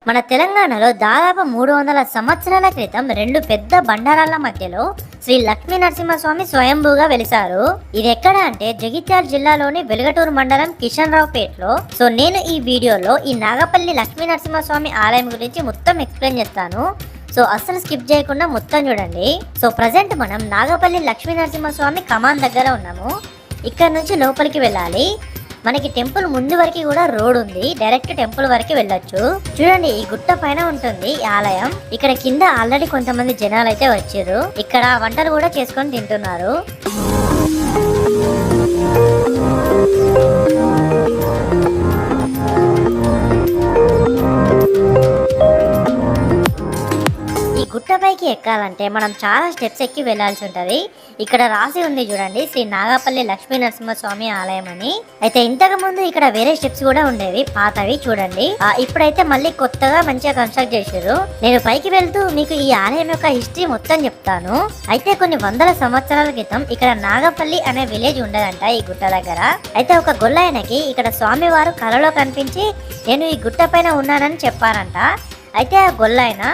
మన తెలంగాణలో దాదాపు 300 సంవత్సరాల క్రితం రెండు పెద్ద బండారాల మధ్యలో శ్రీ లక్ష్మీ నరసింహస్వామి స్వయంభూగా వెలిసారు. ఇది ఎక్కడ అంటే జగిత్యాల జిల్లాలోని వెలుగటూరు మండలం కిషన్ రావుపేటలో. సో నేను ఈ వీడియోలో ఈ నాగపల్లి లక్ష్మీ నరసింహస్వామి ఆలయం గురించి మొత్తం ఎక్స్ప్లెయిన్ చేస్తాను. సో అస్సలు స్కిప్ చేయకుండా మొత్తం చూడండి. సో ప్రజెంట్ మనం నాగపల్లి లక్ష్మీ నరసింహస్వామి కమాన్ దగ్గర ఉన్నాము. ఇక్కడ నుంచి లోపలికి వెళ్ళాలి. మనకి టెంపుల్ ముందు వరకు కూడా రోడ్ ఉంది, డైరెక్ట్ టెంపుల్ వరకు వెళ్ళొచ్చు. చూడండి, ఈ గుట్ట పైన ఉంటుంది ఈ ఆలయం. ఇక్కడ కింద ఆల్రెడీ కొంతమంది జనాలు అయితే వచ్చారు. ఇక్కడ వంటలు కూడా చేసుకొని తింటున్నారు. గుట్టపైకి ఎక్కాలంటే మనం చాలా స్టెప్స్ ఎక్కి వెళ్లాల్సి ఉంటది. ఇక్కడ రాసి ఉంది చూడండి, శ్రీ నాగపల్లి లక్ష్మీ నరసింహస్వామి ఆలయం అని. అయితే ఇంతకు ముందు ఇక్కడ వేరే స్టెప్స్ కూడా ఉండేవి, పాతవి. చూడండి, ఇప్పుడైతే మళ్ళీ కొత్తగా మంచిగా కన్స్ట్రక్ట్ చేశారు. నేను పైకి వెళ్తూ మీకు ఈ ఆలయం యొక్క హిస్టరీ మొత్తం చెప్తాను. అయితే కొన్ని వందల సంవత్సరాల క్రితం ఇక్కడ నాగపల్లి అనే విలేజ్ ఉండదంట ఈ గుట్ట దగ్గర. అయితే ఒక గొల్లాయనకి ఇక్కడ స్వామివారు కలలో కనిపించి నేను ఈ గుట్ట పైన ఉన్నానని చెప్పారంట. అయితే ఆ గొల్లాయన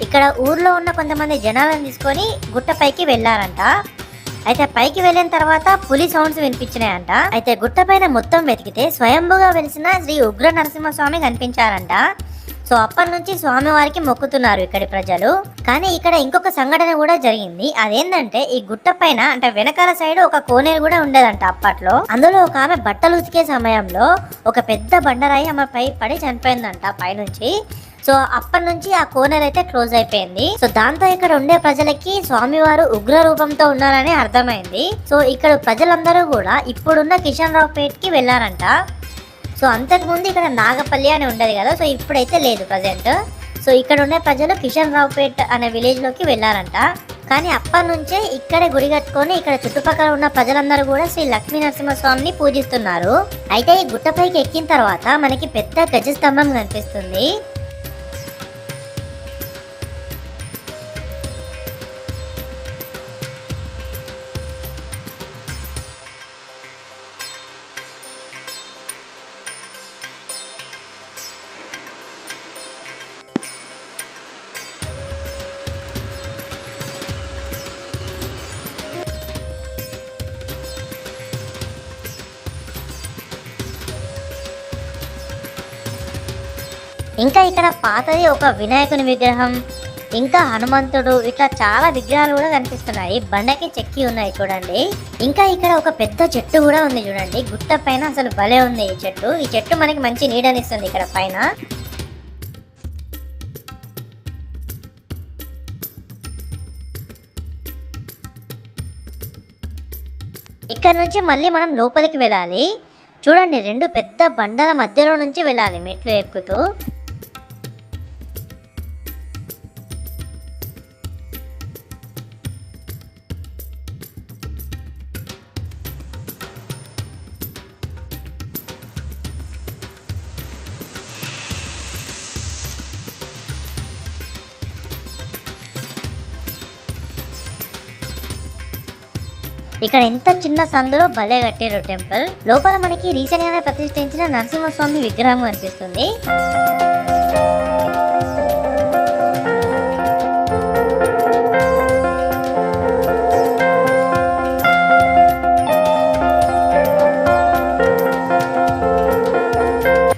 ఇక్కడ ఊర్లో ఉన్న కొంతమంది జనాలను తీసుకొని గుట్టపైకి వెళ్ళారంట. అయితే పైకి వెళ్ళిన తర్వాత పులి సౌండ్స్ వినిపించినాయంట. అయితే గుట్ట పైన మొత్తం వెతికితే స్వయంభుగా వెలిసిన శ్రీ ఉగ్ర నరసింహస్వామి కనిపించారంట. సో అప్పటి నుంచి స్వామివారికి మొక్కుతున్నారు ఇక్కడి ప్రజలు. కానీ ఇక్కడ ఇంకొక సంఘటన కూడా జరిగింది. అదేంటంటే ఈ గుట్ట పైన అంటే వెనకాల సైడ్ ఒక కోనేరు కూడా ఉండేదంట అప్పట్లో. అందులో ఒక ఆమె బట్టలు ఉతికే సమయంలో ఒక పెద్ద బండరాయి ఆమె పై పడి చనిపోయిందంట పైనుంచి. సో అప్పటి నుంచి ఆ కోనేరు అయితే క్లోజ్ అయిపోయింది. సో దాంతో ఇక్కడ ఉండే ప్రజలకి స్వామివారు ఉగ్ర రూపంతో ఉన్నారని అర్థమైంది. సో ఇక్కడ ప్రజలందరూ కూడా ఇప్పుడున్న కిషన్ రావుపేట్ కి వెళ్ళారంట. సో అంతకుముందు ఇక్కడ నాగపల్లి అని ఉండదు కదా, సో ఇప్పుడైతే లేదు ప్రజెంట్. సో ఇక్కడ ఉండే ప్రజలు కిషన్ రావుపేట్ అనే విలేజ్ లోకి వెళ్ళారంట. కానీ అప్పటి నుంచే ఇక్కడే గుడి కట్టుకొని ఇక్కడ చుట్టుపక్కల ఉన్న ప్రజలందరూ కూడా శ్రీ లక్ష్మీ నరసింహస్వామిని పూజిస్తున్నారు. అయితే ఈ గుట్టపైకి ఎక్కిన తర్వాత మనకి పెద్ద గజస్తంభం కనిపిస్తుంది. ఇంకా ఇక్కడ పాతది ఒక వినాయకుని విగ్రహం, ఇంకా హనుమంతుడు, ఇట్లా చాలా విగ్రహాలు కూడా కనిపిస్తున్నాయి. బండకి చెక్కి ఉన్నాయి చూడండి. ఇంకా ఇక్కడ ఒక పెద్ద చెట్టు కూడా ఉంది చూడండి గుట్ట పైన. అసలు భలే ఉంది ఈ చెట్టు. ఈ చెట్టు మనకి మంచి నీడనిస్తుంది ఇక్కడ పైన. ఇక్కడ నుంచి మళ్ళీ మనం లోపలికి వెళ్ళాలి. చూడండి, రెండు పెద్ద బండల మధ్యలో నుంచి వెళ్ళాలి మెట్లు ఎక్కుతూ. ఇక్కడ ఎంత చిన్న సందులో భలే కట్టారు టెంపుల్. లోపల మనకి రీసెంట్ గానే ప్రతిష్ఠించిన నరసింహస్వామి విగ్రహం కనిపిస్తుంది.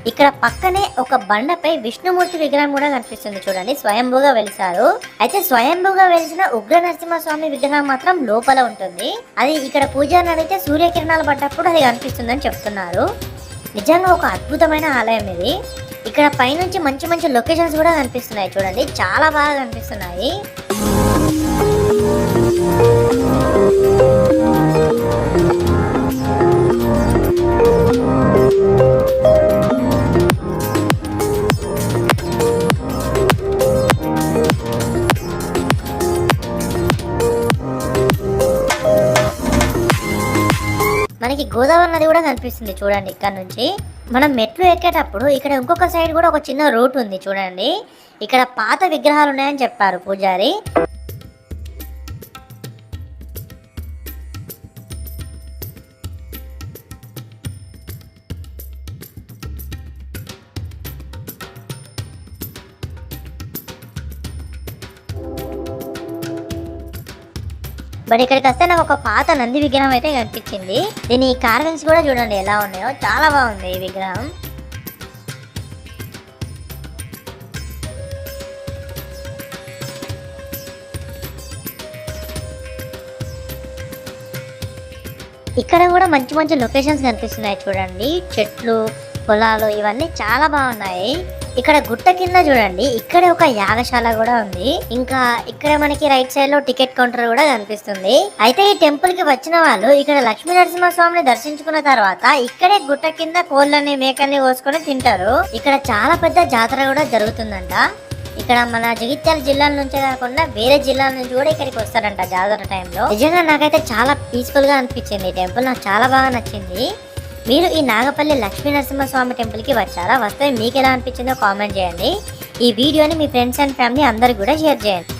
ఇక్కడ పక్కనే ఒక బండపై విష్ణుమూర్తి విగ్రహం కూడా కనిపిస్తుంది చూడండి, స్వయంభూగా వెలిసారు. అయితే స్వయంభూగా వెలిసిన ఉగ్ర నరసింహస్వామి విగ్రహం మాత్రం లోపల ఉంటుంది. అది ఇక్కడ పూజారిని అడిగితే సూర్యకిరణాలు పడ్డప్పుడు అది కనిపిస్తుందని చెప్తున్నారు. నిజంగా ఒక అద్భుతమైన ఆలయం ఇది. ఇక్కడ పైనుంచి మంచి మంచి లొకేషన్స్ కూడా కనిపిస్తున్నాయి చూడండి, చాలా బాగా కనిపిస్తున్నాయి. మనకి గోదావరి నది కూడా కనిపిస్తుంది చూడండి. ఇక్కడ నుంచి మనం మెట్లు ఎక్కేటప్పుడు ఇక్కడ ఇంకొక సైడ్ కూడా ఒక చిన్న రూట్ ఉంది చూడండి. ఇక్కడ పాత విగ్రహాలు ఉన్నాయని చెప్పారు పూజారి. బట్ ఇక్కడికి వస్తే నాకు ఒక పాత నంది విగ్రహం అయితే కనిపించింది. దీని కార్వింగ్స్ కూడా చూడండి ఎలా ఉన్నాయో, చాలా బాగుంది ఈ విగ్రహం. ఇక్కడ కూడా మంచి మంచి లొకేషన్స్ కనిపిస్తున్నాయి చూడండి. చెట్లు, పొలాలు ఇవన్నీ చాలా బాగున్నాయి. ఇక్కడ గుట్ట కింద చూడండి, ఇక్కడ ఒక యాగశాల కూడా ఉంది. ఇంకా ఇక్కడ మనకి రైట్ సైడ్ లో టికెట్ కౌంటర్ కూడా కనిపిస్తుంది. అయితే ఈ టెంపుల్ కి వచ్చిన వాళ్ళు ఇక్కడ లక్ష్మీ నరసింహస్వామిని దర్శించుకున్న తర్వాత ఇక్కడే గుట్ట కింద కోళ్ళని మేకల్ని కోసుకొని తింటారు. ఇక్కడ చాలా పెద్ద జాతర కూడా జరుగుతుందంట. ఇక్కడ మన జగిత్యాల జిల్లాల నుంచే కాకుండా వేరే జిల్లాల నుంచి కూడా ఇక్కడికి వస్తారంట జాతర టైంలో. నిజంగా నాకైతే చాలా పీస్ఫుల్ గా అనిపించింది ఈ టెంపుల్, నాకు చాలా బాగా నచ్చింది. మీరు ఈ నాగపల్లి లక్ష్మీ నరసింహస్వామి టెంపుల్ కి వచ్చారా? వస్తే మీకు ఎలా అనిపించిందో కామెంట్ చేయండి. ఈ వీడియోని మీ ఫ్రెండ్స్ అండ్ ఫ్యామిలీ అందరికి కూడా షేర్ చేయండి.